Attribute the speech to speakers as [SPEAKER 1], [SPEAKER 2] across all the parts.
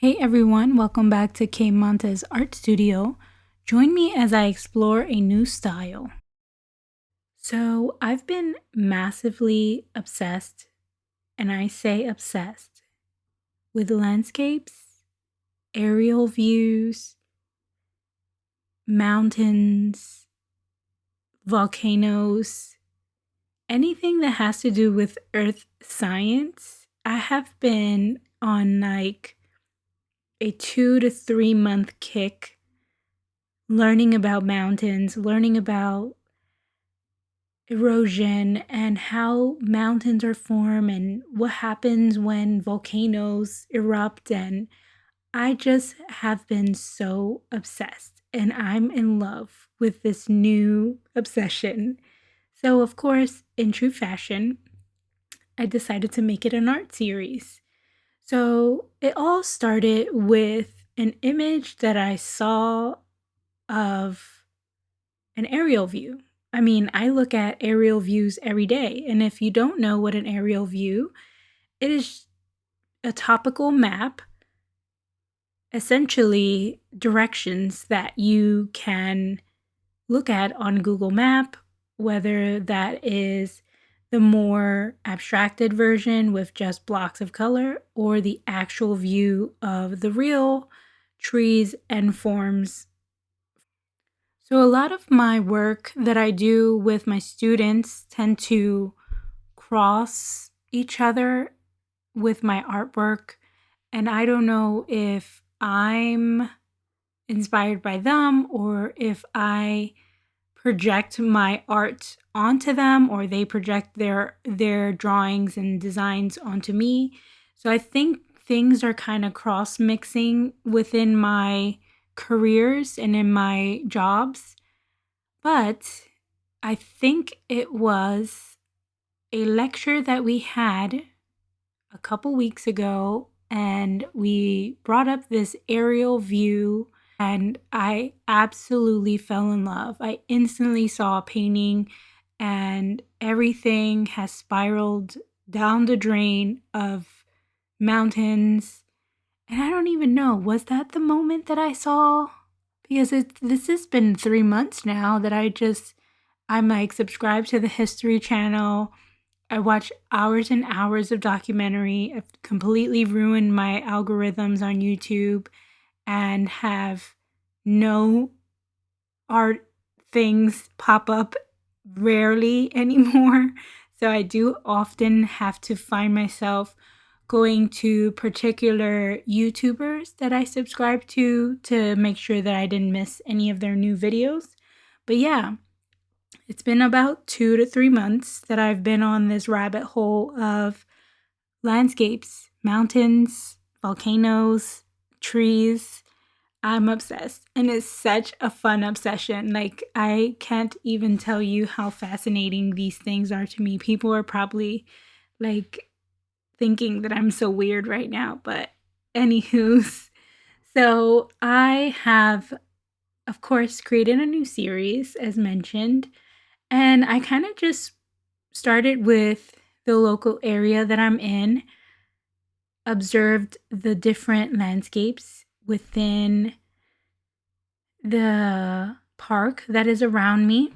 [SPEAKER 1] Hey everyone, welcome back to K Monta's Art Studio. Join me as I explore a new style. So, I've been massively obsessed, and I say obsessed, with landscapes, aerial views, mountains, volcanoes, anything that has to do with earth science. I have been on like a 2 to 3 month kick learning about mountains, learning about erosion and how mountains are formed and what happens when volcanoes erupt. And I just have been so obsessed and I'm in love with this new obsession. So, of course, in true fashion, I decided to make it an art series. So, it all started with an image that I saw of an aerial view. I mean, I look at aerial views every day, and if you don't know what an aerial view, it is a topical map, essentially directions that you can look at on Google Map, whether that is the more abstracted version with just blocks of color or the actual view of the real trees and forms. So, a lot of my work that I do with my students tend to cross each other with my artwork. And I don't know if I'm inspired by them or if I project my art onto them or they project their drawings and designs onto me. So I think things are kind of cross mixing within my careers and in my jobs. But I think it was a lecture that we had a couple weeks ago, and we brought up this aerial view, and I absolutely fell in love. I instantly saw a painting, and everything has spiraled down the drain of mountains. And I don't even know, was that the moment that I saw? Because this has been 3 months now that I'm like subscribed to the History Channel. I watch hours and hours of documentary. I've completely ruined my algorithms on YouTube and have no art things pop up rarely anymore. So I do often have to find myself going to particular YouTubers that I subscribe to make sure that I didn't miss any of their new videos. But yeah, it's been about 2 to 3 months that I've been on this rabbit hole of landscapes, mountains, volcanoes, trees. I'm obsessed, and it's such a fun obsession. Like, I can't even tell you how fascinating these things are to me. People are probably like thinking that I'm so weird right now, but anywho's. So, I have, of course, created a new series, as mentioned, and I kind of just started with the local area that I'm in, observed the different landscapes within the park that is around me.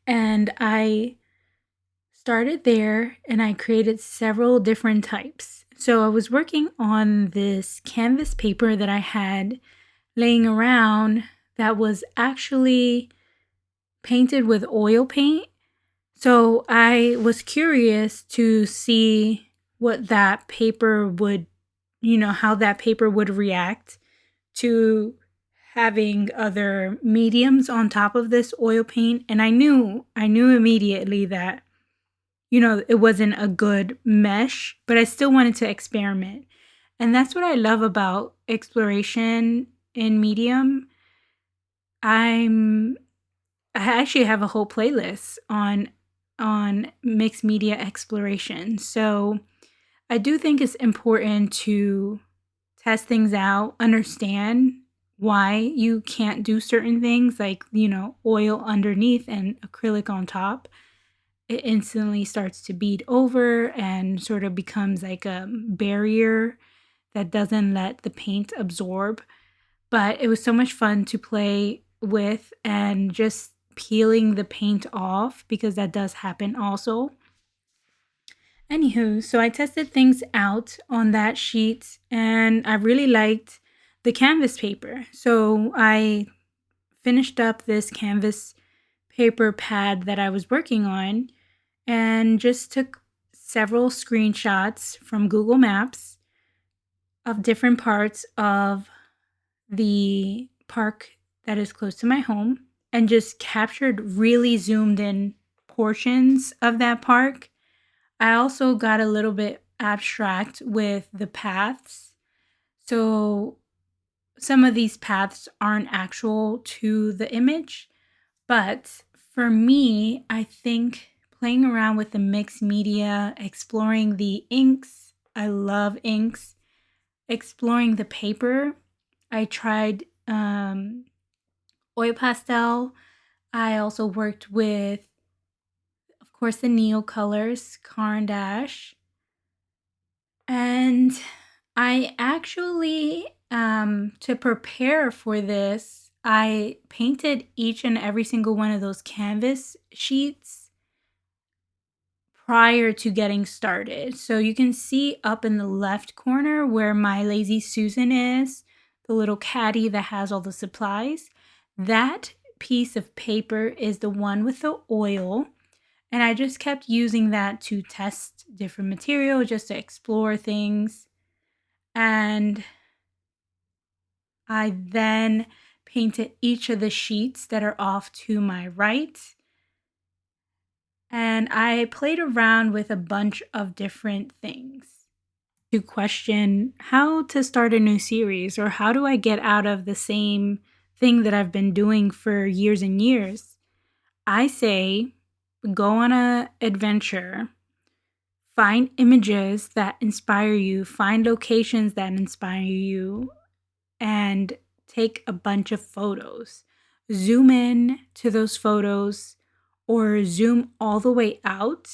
[SPEAKER 1] And I started there and I created several different types. So I was working on this canvas paper that I had laying around that was actually painted with oil paint. So I was curious to see what that paper would, how that paper would react to having other mediums on top of this oil paint. And I knew immediately that, it wasn't a good mesh, but I still wanted to experiment. And that's what I love about exploration in medium. I actually have a whole playlist on mixed media exploration. So I do think it's important to test things out, understand why you can't do certain things like, oil underneath and acrylic on top. It instantly starts to bead over and sort of becomes like a barrier that doesn't let the paint absorb. But it was so much fun to play with and just peeling the paint off, because that does happen also. Anywho, so I tested things out on that sheet and I really liked the canvas paper. So I finished up this canvas paper pad that I was working on and just took several screenshots from Google Maps of different parts of the park that is close to my home and just captured really zoomed in portions of that park. I also got a little bit abstract with the paths. So some of these paths aren't actual to the image, but for me, I think playing around with the mixed media, exploring the inks, I love inks, exploring the paper. I tried oil pastel. I also worked with, of course, the Neo colors, Caran d'Ache. And I actually, to prepare for this, I painted each and every single one of those canvas sheets prior to getting started. So you can see up in the left corner where my Lazy Susan is, the little caddy that has all the supplies. That piece of paper is the one with the oil. And I just kept using that to test different material, just to explore things. And I then painted each of the sheets that are off to my right. And I played around with a bunch of different things to question how to start a new series, or how do I get out of the same thing that I've been doing for years and years. I say go on an adventure. Find images that inspire you, find locations that inspire you, and take a bunch of photos. Zoom in to those photos or zoom all the way out,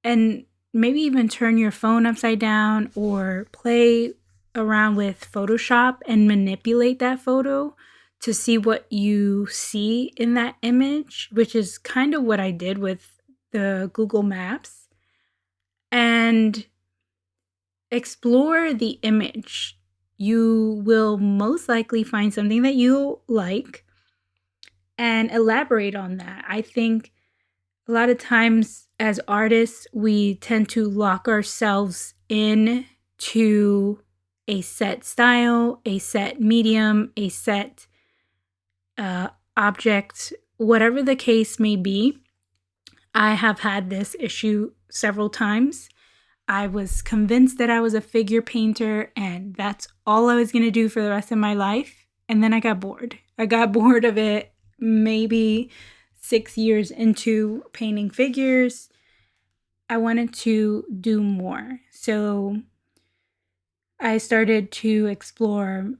[SPEAKER 1] and maybe even turn your phone upside down or play around with Photoshop and manipulate that photo to see what you see in that image, which is kind of what I did with the Google Maps. And explore the image. You will most likely find something that you like and elaborate on that. I think a lot of times as artists, we tend to lock ourselves in to a set style, a set medium, a set object, whatever the case may be. I have had this issue several times. I was convinced that I was a figure painter and that's all I was going to do for the rest of my life. And then I got bored. I got bored of it maybe 6 years into painting figures. I wanted to do more. So I started to explore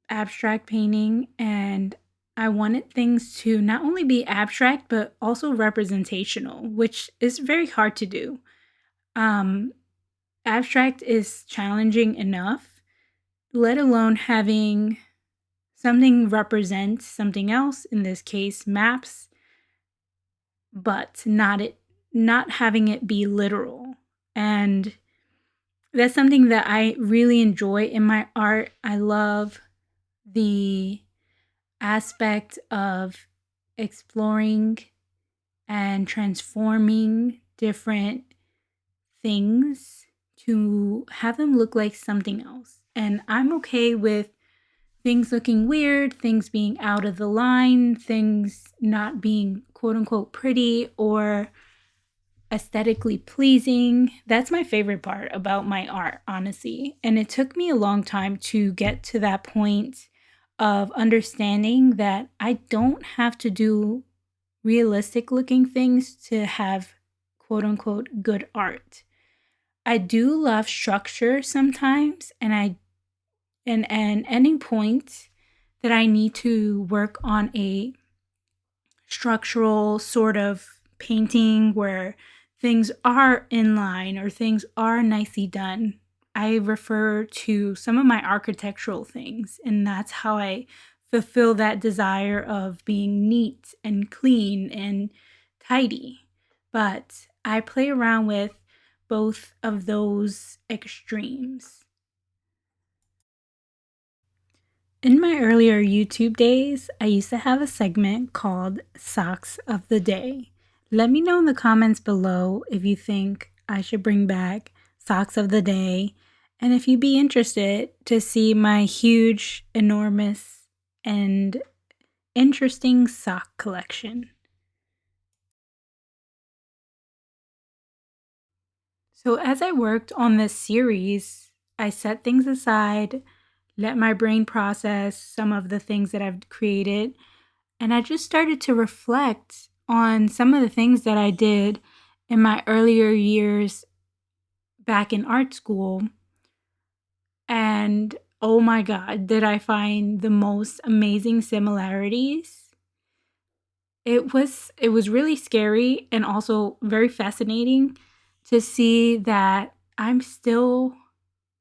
[SPEAKER 1] abstract painting, and I wanted things to not only be abstract, but also representational, which is very hard to do. Abstract is challenging enough, let alone having something represent something else, in this case, maps, but not having it be literal. And that's something that I really enjoy in my art. I love the aspect of exploring and transforming different things to have them look like something else. And I'm okay with things looking weird, things being out of the line, things not being quote unquote pretty or aesthetically pleasing. That's my favorite part about my art, honestly. And it took me a long time to get to that point of understanding that I don't have to do realistic looking things to have quote unquote good art. I do love structure sometimes, and an ending point that I need to work on a structural sort of painting where things are in line or things are nicely done. I refer to some of my architectural things, and that's how I fulfill that desire of being neat and clean and tidy. But I play around with both of those extremes. In my earlier YouTube days, I used to have a segment called Socks of the Day. Let me know in the comments below if you think I should bring back Socks of the Day, and if you'd be interested to see my huge, enormous, and interesting sock collection. So, as I worked on this series, I set things aside, let my brain process some of the things that I've created, and I just started to reflect on some of the things that I did in my earlier years back in art school. And oh my God, did I find the most amazing similarities? It was really scary and also very fascinating to see that I'm still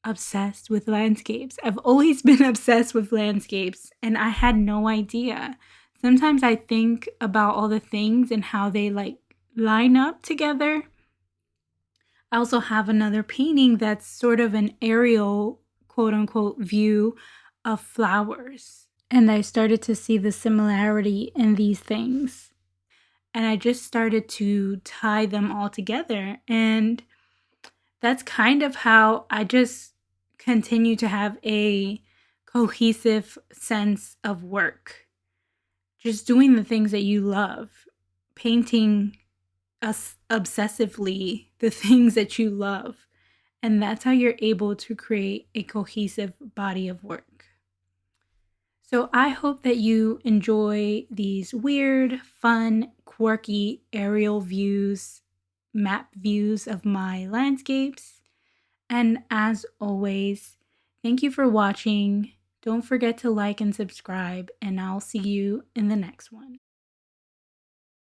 [SPEAKER 1] obsessed with landscapes. I've always been obsessed with landscapes and I had no idea. Sometimes I think about all the things and how they like line up together. I also have another painting that's sort of an aerial, quote unquote, view of flowers. And I started to see the similarity in these things. And I just started to tie them all together. And that's kind of how I just continue to have a cohesive sense of work. Just doing the things that you love, painting obsessively the things that you love. And that's how you're able to create a cohesive body of work. So I hope that you enjoy these weird, fun, quirky aerial views, map views of my landscapes. And as always, thank you for watching. Don't forget to like and subscribe, and I'll see you in the next one.